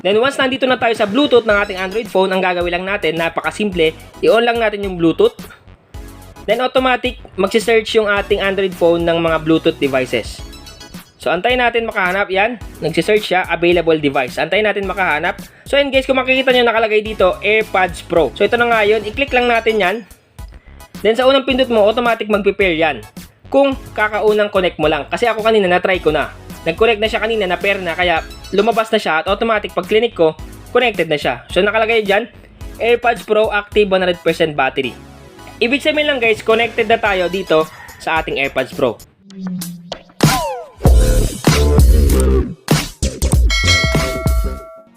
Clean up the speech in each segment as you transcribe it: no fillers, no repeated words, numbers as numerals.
Then once nandito na tayo sa Bluetooth ng ating Android phone, ang gagawin lang natin, napakasimple, i-on lang natin yung Bluetooth. Then automatic, magsi-search yung ating Android phone ng mga Bluetooth devices. So antayin natin makahanap, yan, nagsi-search siya, available device. Antayin natin makahanap. So yun guys, kung makikita nyo nakalagay dito, AirPods Pro. So ito na nga yun, i-click lang natin yan. Then sa unang pindot mo, automatic mag-pair yan. Kung kakaunang connect mo lang. Kasi ako kanina na-try ko na. Nag-connect na siya kanina, na-pair na, kaya lumabas na siya at automatic pag clinic ko, connected na siya. So nakalagay dyan, AirPods Pro Active 100% battery. Ibig sabihin lang guys, connected na tayo dito sa ating AirPods Pro.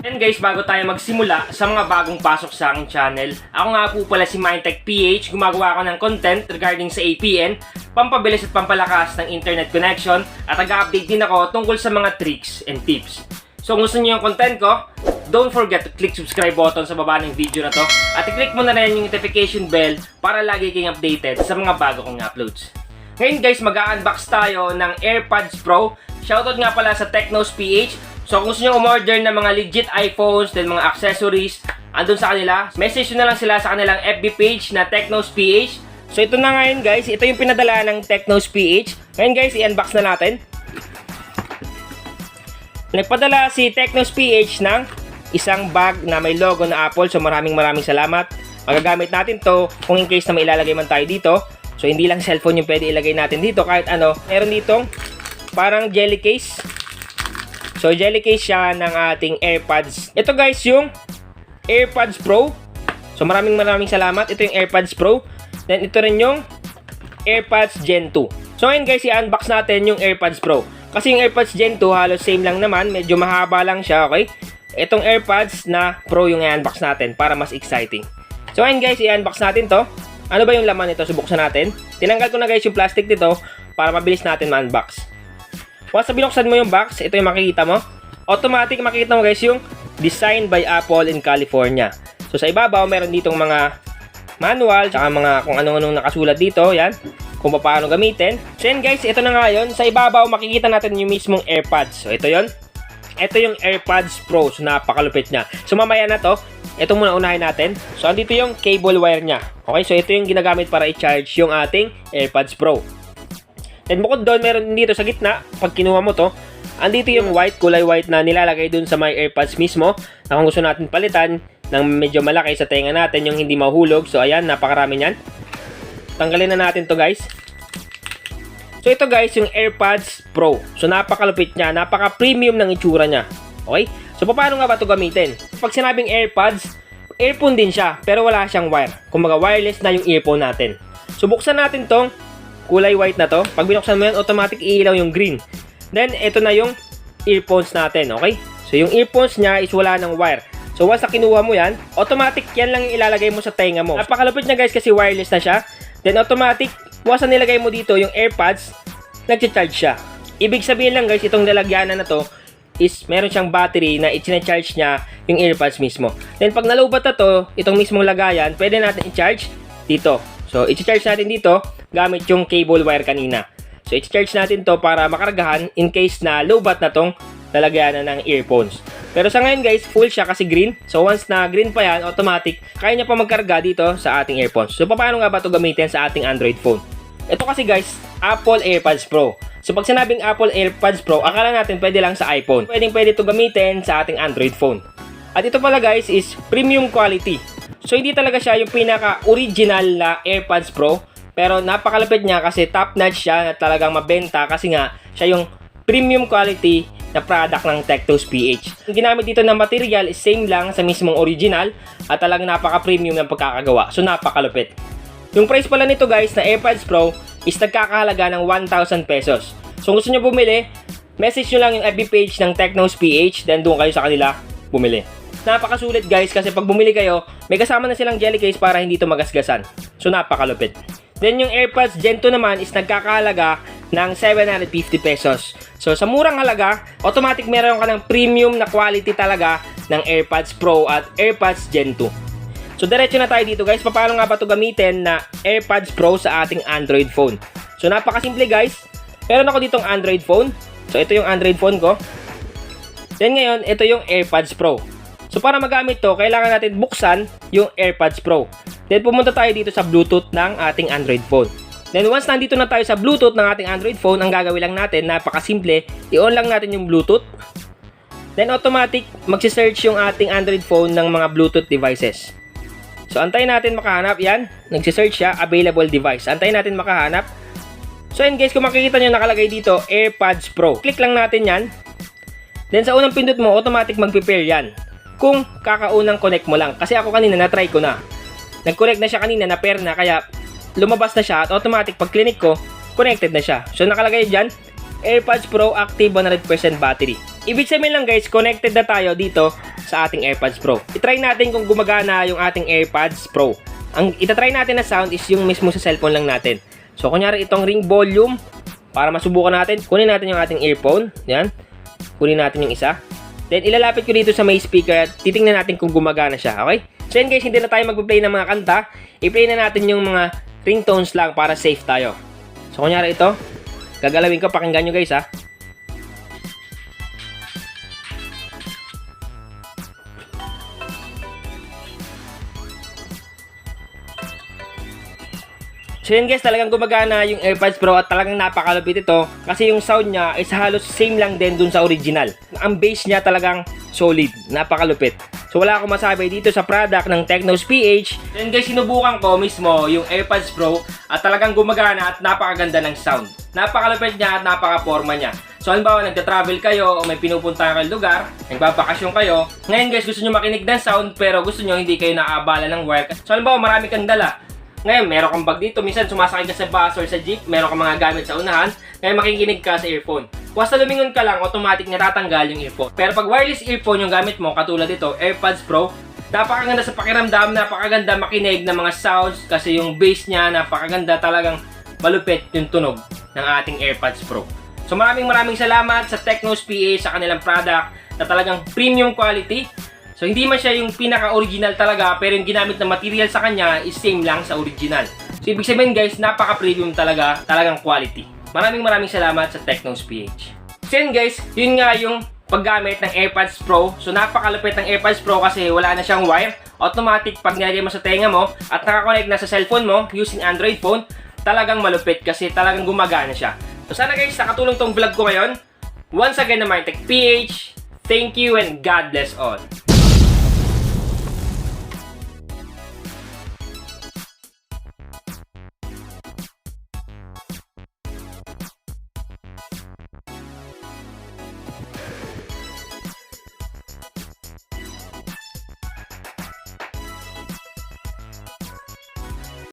And guys, bago tayo magsimula sa mga bagong pasok sa aking channel, ako nga po pala si Mindtech PH, gumagawa ako ng content regarding sa APN, pampabilis at pampalakas ng internet connection, at nag-update din ako tungkol sa mga tricks and tips. So kung gusto niyo yung content ko, don't forget to click subscribe button sa baba ng video na to, at i-click mo na rin yung notification bell para lagi kayong updated sa mga bago kong uploads. Ngayon guys, mag-unbox tayo ng AirPods Pro. Shoutout nga pala sa Technos PH. So kung gusto nyo umorder ng mga legit iPhones, then mga accessories, andun sa kanila, message nyo na lang sila sa kanilang FB page na Technos PH. So ito na ngayon guys, ito yung pinadala ng Technos PH. Ngayon guys, i-unbox na natin. Nagpadala si Technos PH ng isang bag na may logo na Apple. So maraming salamat. Magagamit natin to kung in case na may ilalagay man tayo dito. So hindi lang cellphone yung pwede ilagay natin dito, kahit ano. Meron ditong parang jelly case. So, jelly case siya ng ating AirPods. Ito guys, yung AirPods Pro. So, maraming salamat. Ito yung AirPods Pro. Then, ito rin yung AirPods Gen 2. So, ngayon guys, i-unbox natin yung AirPods Pro. Kasi yung AirPods Gen 2, halos same lang naman. Medyo mahaba lang siya, okay? Itong AirPods na Pro yung i-unbox natin para mas exciting. So, ngayon guys, i-unbox natin to. Ano ba yung laman nito? Subuksan natin. Tinanggal ko na guys yung plastic nito para mabilis natin ma-unbox. Once na binuksan mo yung box, ito yung makikita mo. Automatic makikita mo guys yung Designed by Apple in California. So sa ibabaw, meron ditong mga manual, tsaka mga kung anong nakasulat dito, yan. Kung paano gamitin. So yan guys, ito na nga yun. Sa ibabaw, makikita natin yung mismong AirPods. So ito yun. Ito yung AirPods Pro. So napakalupit niya. So mamaya na to, ito muna unahin natin. So andito yung cable wire niya. Okay, so ito yung ginagamit para i-charge yung ating AirPods Pro. Then bukod doon, meron dito sa gitna, pag kinuha mo to, andito yung white, kulay white na nilalagay dun sa my AirPods mismo, na kung gusto natin palitan ng medyo malaki sa tenga natin, yung hindi mahulog. So ayan, napakarami niyan. Tanggalin na natin to guys. So ito guys, yung AirPods Pro. So napakalupit niya, napaka-premium ng itsura niya. Okay? So paano nga ba to gamitin? Pag sinabing AirPods, earphone din siya, pero wala siyang wire. Kumbaga wireless na yung earphone natin. So buksan natin tong kulay white na to. Pag binuksan mo yan, automatic iilaw yung green. Then, ito na yung earphones natin, okay? So, yung earphones niya is wala ng wire. So, once na kinuha mo yan, automatic yan lang yung ilalagay mo sa tenga mo. Napakalupit niya guys kasi wireless na siya. Then, automatic, once na nilagay mo dito yung AirPods, nag-charge siya. Ibig sabihin lang guys, itong lalagyanan na to is meron siyang battery na i-charge niya yung AirPods mismo. Then, pag nalobat na to, itong mismong lagayan, pwede natin i-charge dito. So, i-charge natin dito gamit yung cable wire kanina. So, i-charge natin to para makargahan in case na low-bat na tong lalagyanan ng earphones. Pero sa ngayon guys, full siya kasi green. So, once na green pa yan, automatic, kaya niya pa magkarga dito sa ating earphones. So, paano nga ba ito gamitin sa ating Android phone? Ito kasi guys, Apple AirPods Pro. So, pag sinabing Apple AirPods Pro, akala natin pwede lang sa iPhone. Pwede ito gamitin sa ating Android phone. At ito pala guys is premium quality. So, hindi talaga siya yung pinaka-original na AirPods Pro. Pero napakalapit niya kasi top-notch siya na talagang mabenta kasi nga siya yung premium quality na product ng Technos PH. Ang ginamit dito na material is same lang sa mismong original at talagang napaka-premium ng pagkakagawa. So, napakalupit. Yung price pala nito guys na AirPods Pro is nagkakahalaga ng 1,000 pesos. So, kung gusto nyo bumili, message nyo lang yung FB page ng Technos PH, then doon kayo sa kanila bumili. Napakasulit guys kasi pag bumili kayo, may kasama na silang jelly case para hindi ito magasgasan. So napakalupit. Then yung AirPods Gen 2 naman is nagkakahalaga ng 750 pesos. So sa murang halaga, automatic meron ka ng premium na quality talaga ng AirPods Pro at AirPods Gen 2. So diretso na tayo dito guys. Paano nga ba ito gamitin na AirPods Pro sa ating Android phone? So napakasimple guys. Meron ako ditong Android phone. So ito yung Android phone ko. Then ngayon, ito yung AirPods Pro. So para magamit to, kailangan natin buksan yung AirPods Pro. Then pumunta tayo dito sa Bluetooth ng ating Android phone. Then once nandito na tayo sa Bluetooth ng ating Android phone, ang gagawin lang natin, napakasimple, i-on lang natin yung Bluetooth. Then automatic, magsi-search yung ating Android phone ng mga Bluetooth devices. So antayin natin makahanap, yan, nagsi-search siya, available device. Antayin natin makahanap. So yun guys, kung makikita nyo nakalagay dito, AirPods Pro. Click lang natin yan. Then sa unang pindot mo, automatic mag-prepare yan. Kung kakaunang connect mo lang. Kasi ako kanina na-try ko na. Nag-connect na siya kanina, na-pair na, kaya lumabas na siya at automatic pag clinic ko, connected na siya. So nakalagay dyan, AirPods Pro active 100% battery. Ibig sabihin lang guys, connected na tayo dito sa ating AirPods Pro. I-try natin kung gumagana yung ating AirPods Pro. Ang itatry natin na sound is yung mismo sa cellphone lang natin. So kunyari itong ring volume, para masubukan natin, kunin natin yung ating earphone. Yan. Kunin natin yung isa. Then ilalapit ko dito sa may speaker at titingnan natin kung gumagana siya. Okay? So yun guys, hindi na tayo mag-play ng mga kanta. I-play na natin yung mga ringtones lang para safe tayo. So kunyari ito, gagalawin ko, pakinggan nyo guys ha. So yun guys, talagang gumagana yung AirPods Pro at talagang napakalupit ito kasi yung sound niya is halos same lang din dun sa original. Ang bass niya talagang solid, napakalupit. So wala akong masabi dito sa product ng Tecnos PH. Then guys, sinubukan ko mismo yung AirPods Pro at talagang gumagana at napakaganda ng sound. Napakalupit niya at napaka-forma niya. So halimbawa nagta-travel kayo o may pinupunta kayong lugar, nagbabakasyon kayo. Ngayon guys, gusto nyo makinig ng sound pero gusto nyo hindi kayo naaabala ng work. So halimbawa marami kang dala. Ngayon, meron kang bag dito, minsan sumasakay ka sa bus or sa jeep, meron kang mga gamit sa unahan, ngayon makikinig ka sa earphone. Basta lumingon ka lang, automatic natatanggal yung earphone. Pero pag wireless earphone yung gamit mo, katulad ito, AirPods Pro, napakaganda sa pakiramdam, napakaganda makinig ng mga sounds kasi yung bass niya, napakaganda, talagang malupit yung tunog ng ating AirPods Pro. So maraming salamat sa Tecnos PH sa kanilang product na talagang premium quality. So hindi man siya yung pinaka-original talaga, pero yung ginamit na material sa kanya is same lang sa original. So ibig sabihin guys, napaka-premium talaga, talagang quality. Maraming salamat sa Tecnos PH. So yun guys, yun nga yung paggamit ng AirPods Pro. So napakalupit ng AirPods Pro kasi wala na siyang wire. Automatic pag nilagay mo sa tenga mo at nakakonect na sa cellphone mo using Android phone, talagang malupit kasi talagang gumagana siya. So sana guys, nakatulong tong vlog ko ngayon. Once again naman, Tech PH, thank you and God bless all.